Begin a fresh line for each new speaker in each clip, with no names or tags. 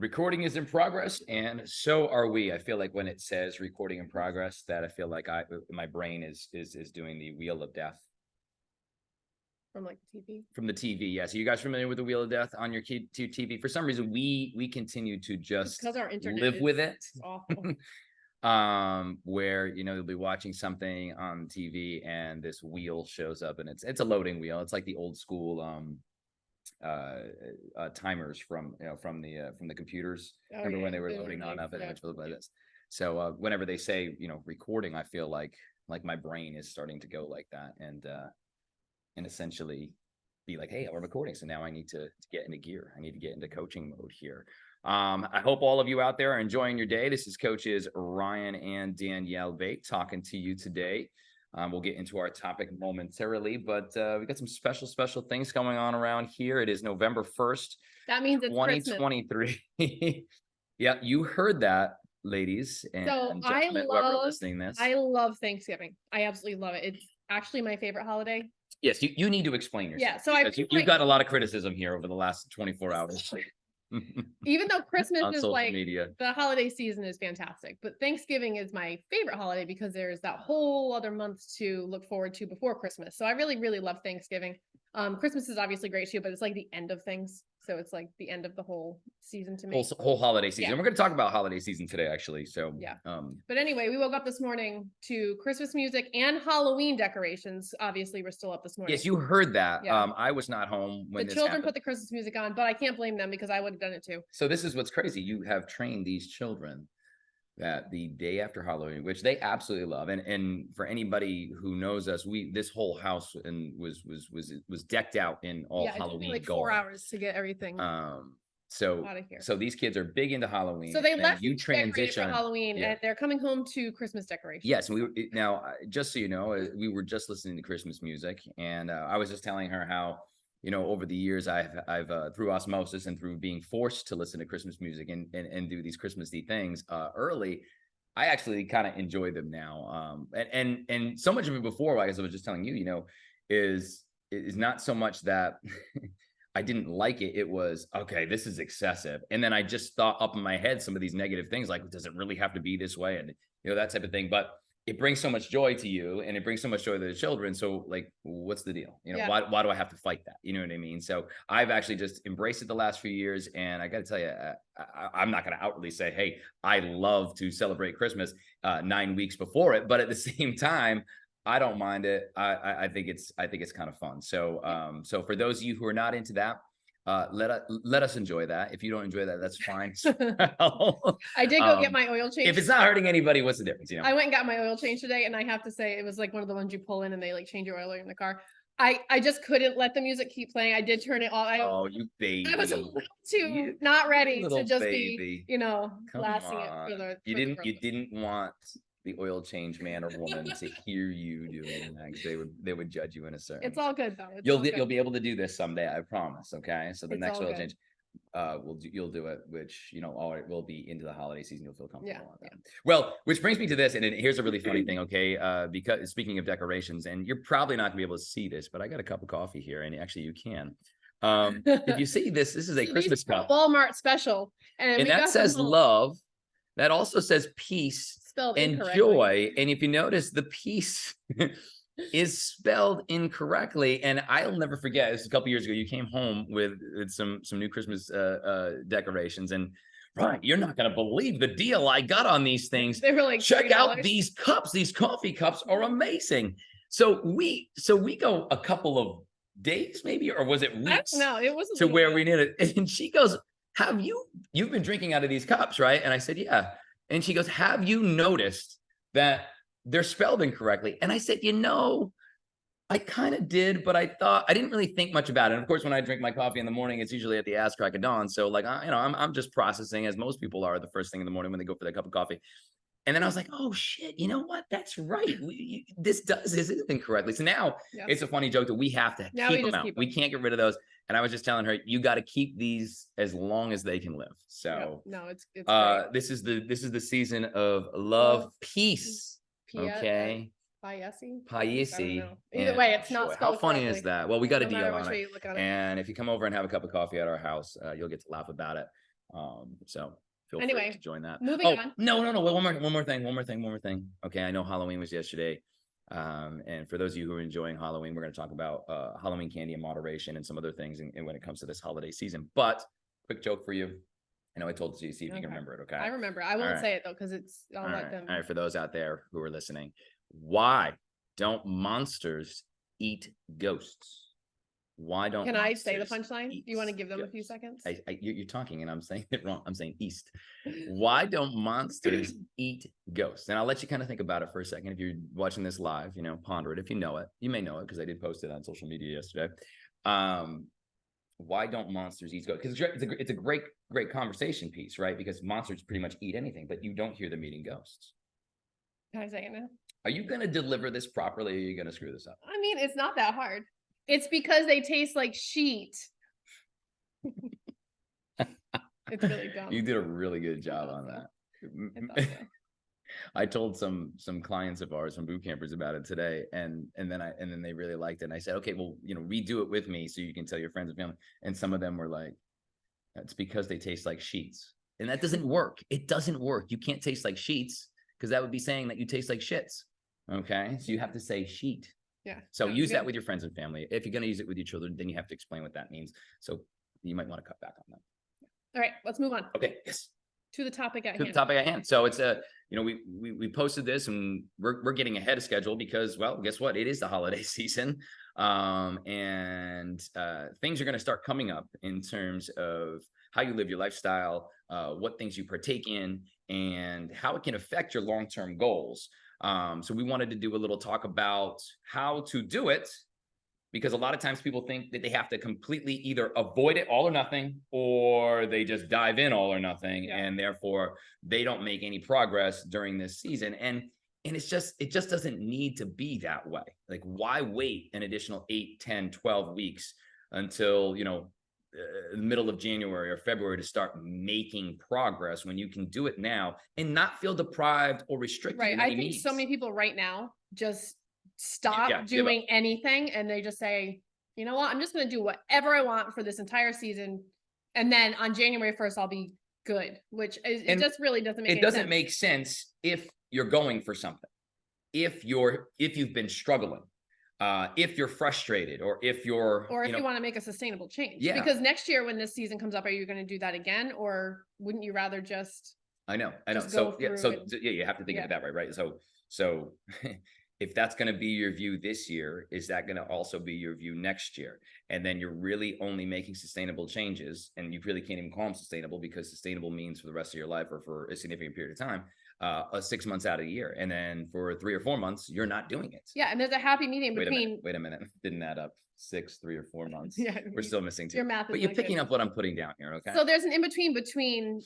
The recording is in progress, and so are we. I feel like when it says recording in progress, that I feel like my brain is doing the wheel of death
from like TV.
From the TV. Yeah. So you guys familiar with the wheel of death on your TV? For some reason, we continue to just
because our internet
live with it.
Awful.
Where you'll be watching something on TV and this wheel shows up, and it's a loading wheel. It's like the old school timers from the computers. Remember when they were loading on up, and it would look like this. So whenever they say recording, I feel like my brain is starting to go like that, and essentially be like, hey, we're recording, so now I need to get into gear. I need to get into coaching mode here. I hope all of you out there are enjoying your day. This is coaches Ryan and Danielle Bate talking to you today. We'll get into our topic momentarily, but we got some special things going on around here. It is November 1st.
That means it's
2023. Yeah, you heard that, ladies and gentlemen, whoever listening this.
I love Thanksgiving. I absolutely love it. It's actually my favorite holiday.
Yes, you need to explain yourself.
Yeah, so
you've got a lot of criticism here over the last 24 hours.
Even though Christmas is like
media.
The holiday season is fantastic, but Thanksgiving is my favorite holiday because there's that whole other month to look forward to before Christmas. So I really love Thanksgiving. Christmas is obviously great too, but it's like the end of things. So it's like the end of the whole season to me.
Whole holiday season. Yeah. We're going to talk about holiday season today, actually. So
yeah. But anyway, we woke up this morning to Christmas music and Halloween decorations. Obviously, we're still up this morning.
Yes, you heard that. Yeah. I was not home when
the children put the Christmas music on, but I can't blame them because I would have done it too.
So this is what's crazy. You have trained these children that the day after Halloween, which they absolutely love, and for anybody who knows us, this whole house was decked out in all Halloween.
It took me like 4 hours to get everything.
So out of here. So these kids are big into Halloween.
So they left you transition for Halloween, and they're coming home to Christmas decorations.
Yes, now just so you know, we were just listening to Christmas music, and I was just telling her how over the years I've through osmosis and through being forced to listen to Christmas music and do these Christmassy things early, I actually kind of enjoy them now. And so much of it before, like I was just telling you, is not so much that I didn't like it. It was, okay, this is excessive. And then I just thought up in my head some of these negative things, like, does it really have to be this way? And that type of thing. But it brings so much joy to you, and it brings so much joy to the children. So like, what's the deal? Why do I have to fight that? You know what I mean? So I've actually just embraced it the last few years. And I got to tell you, I'm not going to outwardly say, hey, I love to celebrate Christmas 9 weeks before it. But at the same time, I don't mind it. I think it's kind of fun. So so for those of you who are not into that, let us enjoy that. If you don't enjoy that, that's fine.
I did go get my oil change.
If it's not hurting anybody, what's the difference?
I went and got my oil change today, and I have to say it was like one of the ones you pull in and they like change your oil in the car. I just couldn't let the music keep playing. I did turn it off.
Oh, you baby!
I was a little too not ready to just baby. Be, blasting it for the.
You didn't want the oil change man or woman to hear you doing that. They would judge you in a certain.
It's all good though.
You'll be able to do this someday, I promise. Okay, so the next oil change, you'll do it, which will be into the holiday season. You'll feel comfortable on that. Well, which brings me to this, and here's a really funny thing. Okay, because speaking of decorations, and you're probably not gonna be able to see this, but I got a cup of coffee here, and actually you can. If you see this is a Christmas cup,
Walmart special, and
that says love. That also says peace and joy. And if you notice, the peace is spelled incorrectly. And I'll never forget, this was a couple years ago, you came home with some new Christmas decorations, and right, you're not going to believe the deal I got on these things.
They were like,
check out these cups. These coffee cups are amazing. So we go a couple of days maybe, or was it weeks?
No, it wasn't
to where we needed it. And she goes, you've been drinking out of these cups, right? And I said, yeah. And she goes, have you noticed that they're spelled incorrectly? And I said, I kind of did, but I didn't really think much about it. And of course, when I drink my coffee in the morning, it's usually at the ass crack of dawn. So like, I'm just processing, as most people are, the first thing in the morning when they go for their cup of coffee. And then I was like, oh shit, you know what? That's right. This is incorrectly. So now it's a funny joke that we have to keep them out. We can't get rid of those. And I was just telling her, you got to keep these as long as they can live. So
it's
this is the season of love, peace. Okay.
Paisi. Either way, it's not spelled
How funny
correctly.
Is that? Well, we got a deal on it. And if you come over and have a cup of coffee at our house, you'll get to laugh about it. So feel free
Anyway,
to join that.
moving
Oh,
on.
no. One more thing. Okay. I know Halloween was yesterday. And for those of you who are enjoying Halloween, we're going to talk about Halloween candy in moderation and some other things and when it comes to this holiday season. But quick joke for you. I know I told you, see if you can remember it. Okay.
I remember. I won't say it though, because I'll let them.
All right. For those out there who are listening, why don't monsters eat ghosts? Why don't
Can I say the
monsters
punchline? Do
eat
you want to give them a few
ghosts?
seconds?
You're talking and I'm saying it wrong. I'm saying east. Why don't monsters eat ghosts? And I'll let you kind of think about it for a second. If you're watching this live, ponder it. If you know it, you may know it because I did post it on social media yesterday. Why don't monsters eat ghosts? Because it's a great conversation piece, right? Because monsters pretty much eat anything, but you don't hear them eating ghosts.
Can I say it now?
Are you going to deliver this properly? Or are you going to screw this up?
I mean, it's not that hard. It's because they taste like sheet. It's really dumb.
You did a really good job on that. I told some clients of ours, some boot campers about it today, and then they really liked it. And I said, okay, well, redo it with me so you can tell your friends and family. And some of them were like, "That's because they taste like sheets," and that doesn't work. It doesn't work. You can't taste like sheets because that would be saying that you taste like shits. Okay, so you have to say sheet.
Yeah.
So use that with your friends and family. If you're going to use it with your children, then you have to explain what that means. So you might want to cut back on that.
All right, let's move on.
Okay. Yes.
To the topic at
hand. To the topic at hand. So it's we posted this and we're getting ahead of schedule because, well, guess what? It is the holiday season. And things are going to start coming up in terms of how you live your lifestyle, what things you partake in, and how it can affect your long-term goals. So we wanted to do a little talk about how to do it, because a lot of times people think that they have to completely either avoid it all or nothing, or they just dive in all or nothing, and therefore they don't make any progress during this season. And it just doesn't need to be that way. Like, why wait an additional 8, 10, 12 weeks until, the middle of January or February to start making progress when you can do it now and not feel deprived or restricted?
Right. I think so many people right now just stop doing anything and they just say, you know what, I'm just going to do whatever I want for this entire season. And then on January 1st, I'll be good, which it just really doesn't make sense. It doesn't
make sense if you're going for something, if you've been struggling, if you're frustrated, or if you
want to make a sustainable change. Yeah. Because next year when this season comes up, are you going to do that again? Or wouldn't you rather just
I know. So you have to think of it that way, right? So if that's going to be your view this year, is that going to also be your view next year? And then you're really only making sustainable changes, and you really can't even call them sustainable, because sustainable means for the rest of your life or for a significant period of time, 6 months out of the year. And then for 3 or 4 months, you're not doing it.
Yeah. And there's a happy medium between.
Wait a minute. Didn't add up. 6, 3 or 4 months.
Yeah.
We're still missing 2.
Your math is
but you're picking up what I'm putting down here. Okay.
So there's an in-between between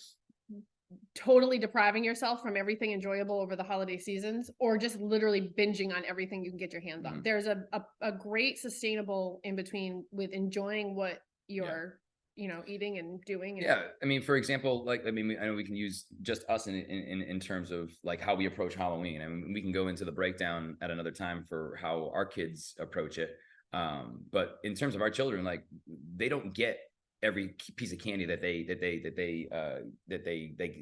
totally depriving yourself from everything enjoyable over the holiday seasons, or just literally binging on everything you can get your hands on. There's a great sustainable in between with enjoying what you're eating and doing.
I mean, for example, I know we can use just us in terms of like how we approach Halloween. I mean, we can go into the breakdown at another time for how our kids approach it. But in terms of our children, like, they don't get every piece of candy that they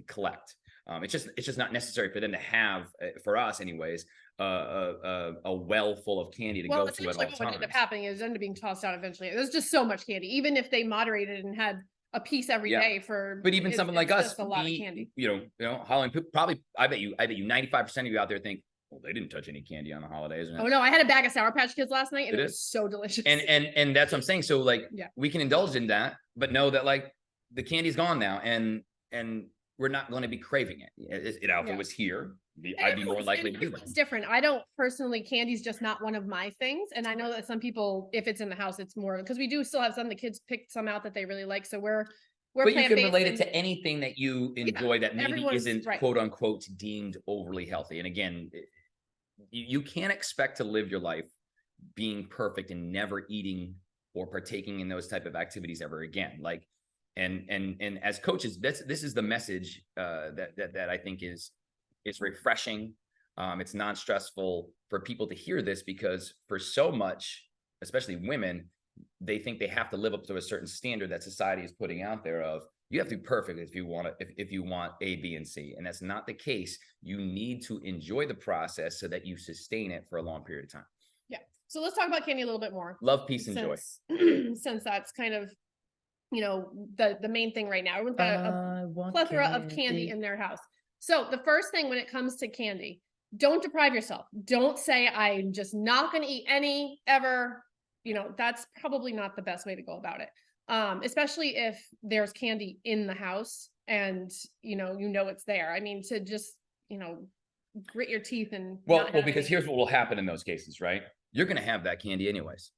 collect. It's just not necessary for them to have, for us anyways, a well full of candy to go to at all times.
What ended up happening is it ended up being tossed out eventually. There's just so much candy, even if they moderated and had a piece every day for.
But even someone like us,
a lot of candy.
Halloween. Probably, I bet you 95% of you out there think, well, they didn't touch any candy on the holidays.
Oh no, I had a bag of Sour Patch Kids last night, and it was so delicious.
And that's what I'm saying. So we can indulge in that, but know that the candy's gone now, and we're not going to be craving it. If it was here, I'd be more likely to do that.
It's different. I don't personally. Candy's just not one of my things, and I know that some people, if it's in the house, it's more because we do still have some. The kids picked some out that they really like, so we're.
But you can relate it to anything that you enjoy that maybe isn't quote unquote deemed overly healthy. And again, you can't expect to live your life being perfect and never eating or partaking in those type of activities ever again. And as coaches, this is the message that I think is refreshing. It's non-stressful for people to hear this, because for so much, especially women, they think they have to live up to a certain standard that society is putting out there of you have to be perfect if you want to, if you want A, B, and C. And that's not the case. You need to enjoy the process so that you sustain it for a long period of time.
Yeah. So let's talk about candy a little bit more.
Love, peace, and joy.
Since that's kind of, the main thing right now. Everyone's got a plethora of candy in their house. So the first thing when it comes to candy, don't deprive yourself. Don't say, I'm just not going to eat any ever. That's probably not the best way to go about it. Especially if there's candy in the house and, it's there. I mean, to just, grit your teeth and
well, because here's what will happen in those cases, right? You're going to have that candy anyways.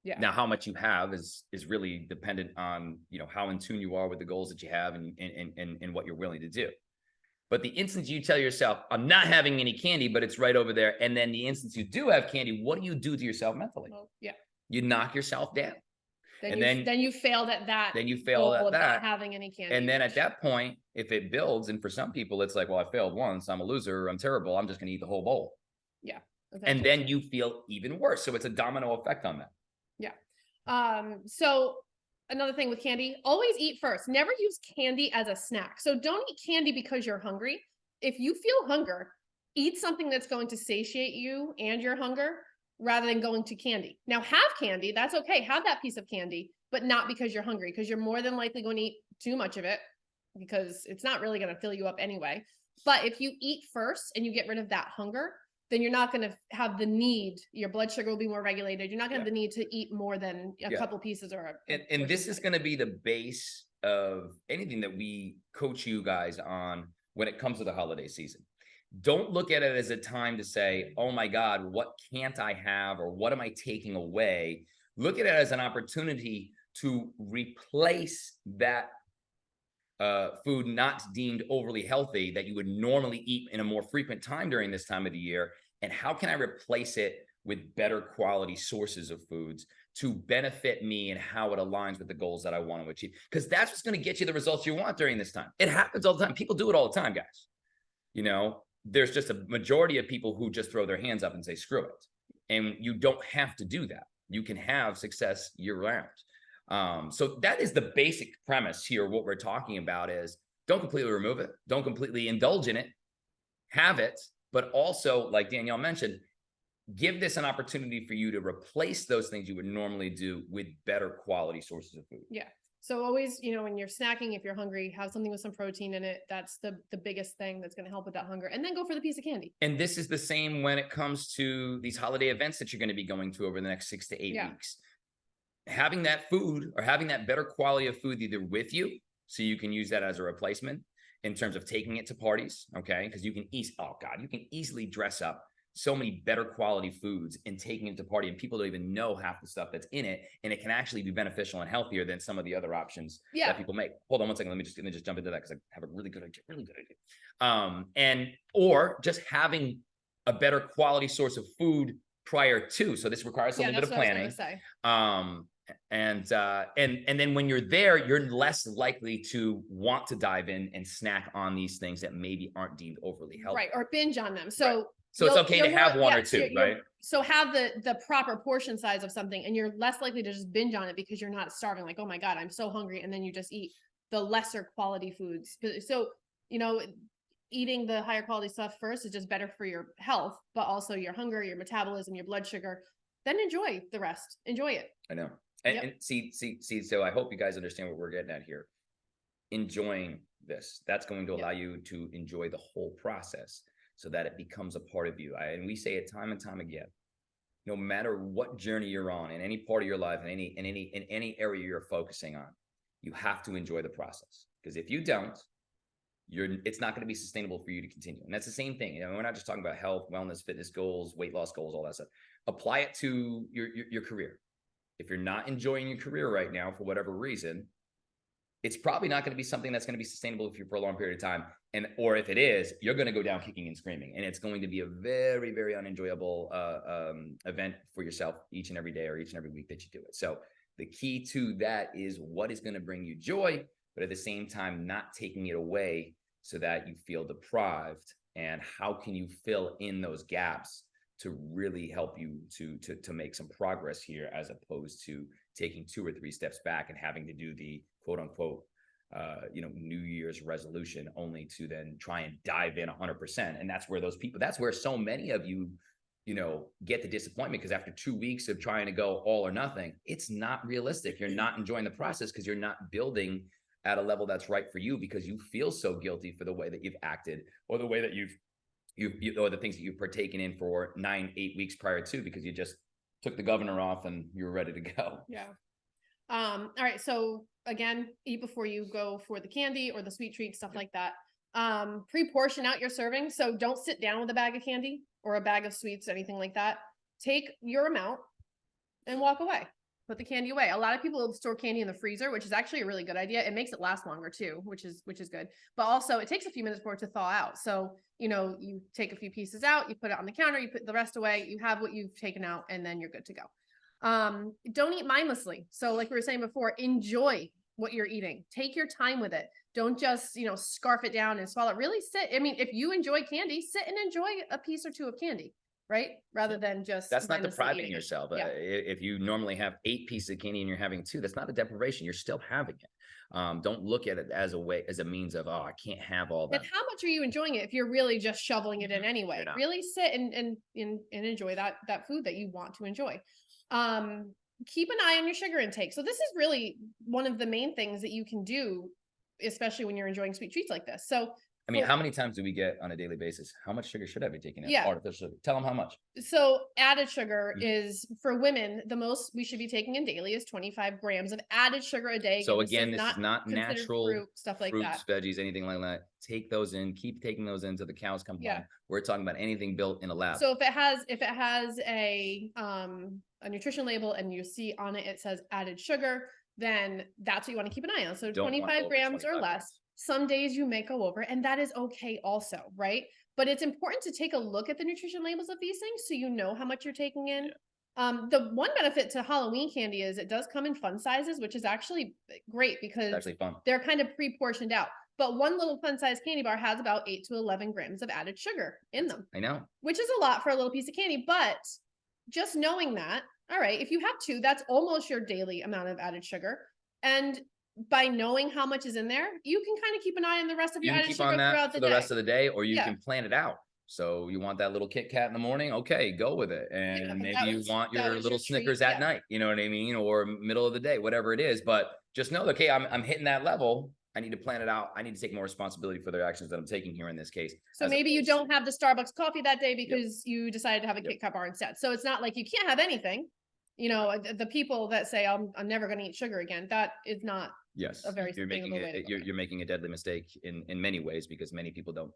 Yeah.
Now, how much you have is really dependent on, how in tune you are with the goals that you have and what you're willing to do. But the instance you tell yourself, I'm not having any candy, but it's right over there. And then the instance you do have candy, what do you do to yourself mentally?
Well, yeah.
You knock yourself down.
Then you failed at that.
Then you failed at that.
Not having any candy.
And then at that point, if it builds, and for some people, it's like, well, I failed once. I'm a loser. I'm terrible. I'm just going to eat the whole bowl.
Yeah.
And then you feel even worse. So it's a domino effect on that.
Yeah. So another thing with candy, always eat first. Never use candy as a snack. So don't eat candy because you're hungry. If you feel hunger, eat something that's going to satiate you and your hunger rather than going to candy. Now have candy, that's okay. Have that piece of candy, but not because you're hungry, because you're more than likely going to eat too much of it because it's not really going to fill you up anyway. But if you eat first and you get rid of that hunger, then you're not going to have the need. Your blood sugar will be more regulated. You're not going to have the need to eat more than a couple pieces or
and this is going to be the base of anything that we coach you guys on when it comes to the holiday season. Don't look at it as a time to say, oh my God, what can't I have? Or what am I taking away? Look at it as an opportunity to replace that food not deemed overly healthy that you would normally eat in a more frequent time during this time of the year. And how can I replace it with better quality sources of foods to benefit me and how it aligns with the goals that I want to achieve? Because that's what's going to get you the results you want during this time. It happens all the time. People do it all the time, guys. There's just a majority of people who just throw their hands up and say, screw it. And you don't have to do that. You can have success year round. So that is the basic premise here. What we're talking about is don't completely remove it. Don't completely indulge in it. Have it. But also, like Danielle mentioned, give this an opportunity for you to replace those things you would normally do with better quality sources of food.
Yeah. So always, when you're snacking, if you're hungry, have something with some protein in it. That's the biggest thing that's going to help with that hunger. And then go for the piece of candy.
And this is the same when it comes to these holiday events that you're going to be going to over the next 6 to 8 weeks. Having that food or having that better quality of food either with you, so you can use that as a replacement in terms of taking it to parties, okay? Because you can easily dress up so many better quality foods and taking it to party, and people don't even know half the stuff that's in it, and it can actually be beneficial and healthier than some of the other options that people make. Hold on one second, let me just jump into that because I have a really good idea. Or just having a better quality source of food prior to. So this requires a little bit of planning. And then when you're there, you're less likely to want to dive in and snack on these things that maybe aren't deemed overly healthy.
Right. Or binge on them. So
So it's okay to have one or two, right?
So have the proper portion size of something, and you're less likely to just binge on it because you're not starving. Like, oh my God, I'm so hungry. And then you just eat the lesser quality foods. So, eating the higher quality stuff first is just better for your health, but also your hunger, your metabolism, your blood sugar. Then enjoy the rest. Enjoy it.
I know. And see, so I hope you guys understand what we're getting at here. Enjoying this, that's going to allow you to enjoy the whole process so that it becomes a part of you. And we say it time and time again, no matter what journey you're on in any part of your life, in any area you're focusing on, you have to enjoy the process. Because if you don't, it's not going to be sustainable for you to continue. And that's the same thing. We're not just talking about health, wellness, fitness goals, weight loss goals, all that stuff. Apply it to your career. If you're not enjoying your career right now for whatever reason, it's probably not going to be something that's going to be sustainable for a long period of time. Or if it is, you're going to go down kicking and screaming. And it's going to be a very, very unenjoyable event for yourself each and every day or each and every week that you do it. So the key to that is what is going to bring you joy, but at the same time, not taking it away so that you feel deprived. And how can you fill in those gaps to really help you to make some progress here, as opposed to taking 2 or 3 steps back and having to do the quote unquote New Year's resolution, only to then try and dive in 100%. And that's where so many of you get the disappointment, because after 2 weeks of trying to go all or nothing, it's not realistic. You're not enjoying the process because you're not building at a level that's right for you, because you feel so guilty for the way that you've acted, or the way that or the things that you've partaken in for 9-8 weeks prior to, because you just took the governor off and you were ready to go.
Yeah. All right. So again, eat before you go for the candy or the sweet treat, stuff like that. Pre-portion out your serving. So don't sit down with a bag of candy or a bag of sweets, anything like that. Take your amount and walk away. Put the candy away. A lot of people store candy in the freezer, which is actually a really good idea. It makes it last longer too, which is good. But also it takes a few minutes for it to thaw out. So, you take a few pieces out, you put it on the counter, you put the rest away, you have what you've taken out, and then you're good to go. Don't eat mindlessly. So like we were saying before, enjoy what you're eating. Take your time with it. Don't just, scarf it down and swallow it. Really sit. I mean, if you enjoy candy, sit and enjoy a piece or two of candy, right? Rather than just
That's not
mindlessly
depriving
eating it.
yourself.
Yeah.
If you normally have 8 pieces of candy and you're having 2, that's not a deprivation. You're still having it. Don't look at it as a means of, I can't have all that.
And how much are you enjoying it if you're really just shoveling it in anyway? Really sit and enjoy that food that you want to enjoy. Keep an eye on your sugar intake. So this is really one of the main things that you can do, especially when you're enjoying sweet treats like this. So
I mean, how many times do we get on a daily basis? How much sugar should I be taking?
Yeah.
Artificial sugar. Tell them how much.
So added sugar is, for women, the most we should be taking in daily is 25 grams of added sugar a day.
So again, this is not natural
fruit, stuff like
fruits,
that.
veggies, anything like that. Take those in, keep taking those in until the cows come
Yeah.
home. We're talking about anything built in a lab.
So if it has a nutrition label and you see on it, it says added sugar, then that's what you want to keep an eye on. So
Don't want
25
over
grams
25
or less.
grams.
Some days you may go over, and that is okay also, right? But it's important to take a look at the nutrition labels of these things so you know how much you're taking in. Yeah. The one benefit to Halloween candy is it does come in fun sizes, which is actually great because
It's actually fun.
They're kind of pre-portioned out. But one little fun size candy bar has about 8 to 11 grams of added sugar in them.
I know.
Which is a lot for a little piece of candy, but just knowing that, all right, if you have 2, that's almost your daily amount of added sugar. And by knowing how much is in there, you can kind of keep an eye on the rest of your added sugar throughout the day.
For the rest of the day, or you can plan it out. So you want that little Kit Kat in the morning? Okay, go with it. And maybe you want your little Snickers at night, you know what I mean? Or middle of the day, whatever it is. But just know that, okay, I'm hitting that level. I need to plan it out. I need to take more responsibility for the actions that I'm taking here in this case.
So maybe you don't have the Starbucks coffee that day because you decided to have a Kit Kat bar instead. So it's not like you can't have anything. The people that say I'm never going to eat sugar again, that is not a very sustainable way.
You're making a deadly mistake in many ways, because many people don't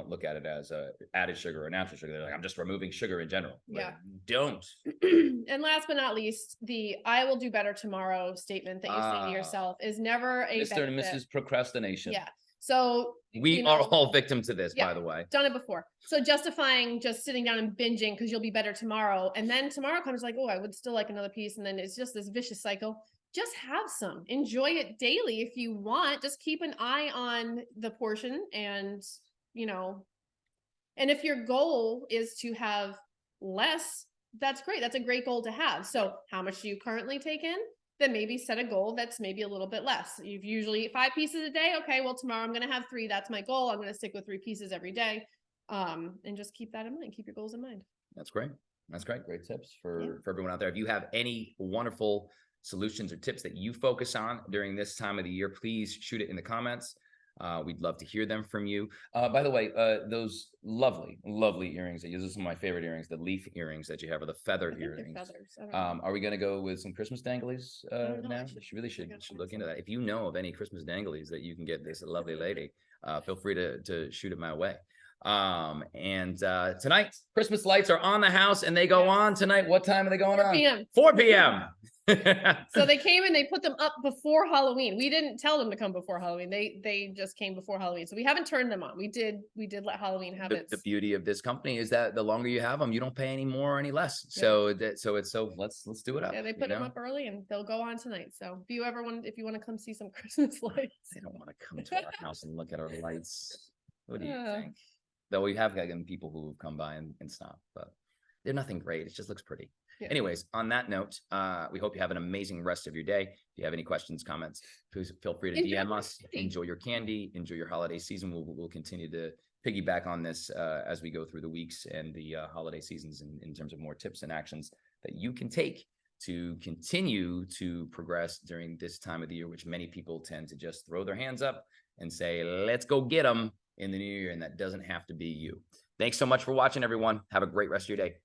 look at it as added sugar or natural sugar. They're like, I'm just removing sugar in general.
Yeah.
Don't.
And last but not least, the "I will do better tomorrow" statement that you say to yourself is never a
Mr. and Mrs. Procrastination.
Yeah. So
we are all victim to this, by the way.
Done it before. So justifying just sitting down and binging because you'll be better tomorrow. And then tomorrow comes like, oh, I would still like another piece. And then it's just this vicious cycle. Just have some. Enjoy it daily if you want. Just keep an eye on the portion and if your goal is to have less, that's great. That's a great goal to have. So how much do you currently take in? Then maybe set a goal that's maybe a little bit less. You've usually eat 5 pieces a day. Okay, well, tomorrow I'm going to have 3. That's my goal. I'm going to stick with 3 pieces every day. And just keep that in mind. Keep your goals in mind.
That's great. That's great. Great tips for everyone out there. If you have any wonderful solutions or tips that you focus on during this time of the year, please shoot it in the comments. We'd love to hear them from you. By the way, those lovely earrings that those are some of my favorite earrings, the leaf earrings that you have, or the feather earrings. Are we going to go with some Christmas danglies now? She really should look into that. If you know of any Christmas danglies that you can get this lovely lady, feel free to shoot it my way. And tonight, Christmas lights are on the house and they go on tonight. What time are they going
4
on?
p.m.
4 p.m.
So they came and they put them up before Halloween. We didn't tell them to come before Halloween. They just came before Halloween. So we haven't turned them on. We did let Halloween have its.
The beauty of this company is that the longer you have them, you don't pay any more or any less. So let's do it up.
Yeah, they put them up early and they'll go on tonight. So if you want to come see some Christmas lights.
They don't want to come to our house and look at our lights. What do you think? Though we have gotten people who have come by and stop, but they're nothing great. It just looks pretty.
Yeah.
Anyways, on that note, we hope you have an amazing rest of your day. If you have any questions, comments, please feel free to
Enjoy
DM
your
us.
candy.
Enjoy your candy. Enjoy your holiday season. We'll continue to piggyback on this as we go through the weeks and the holiday seasons in terms of more tips and actions that you can take to continue to progress during this time of the year, which many people tend to just throw their hands up and say, let's go get them in the new year. And that doesn't have to be you. Thanks so much for watching, everyone. Have a great rest of your day.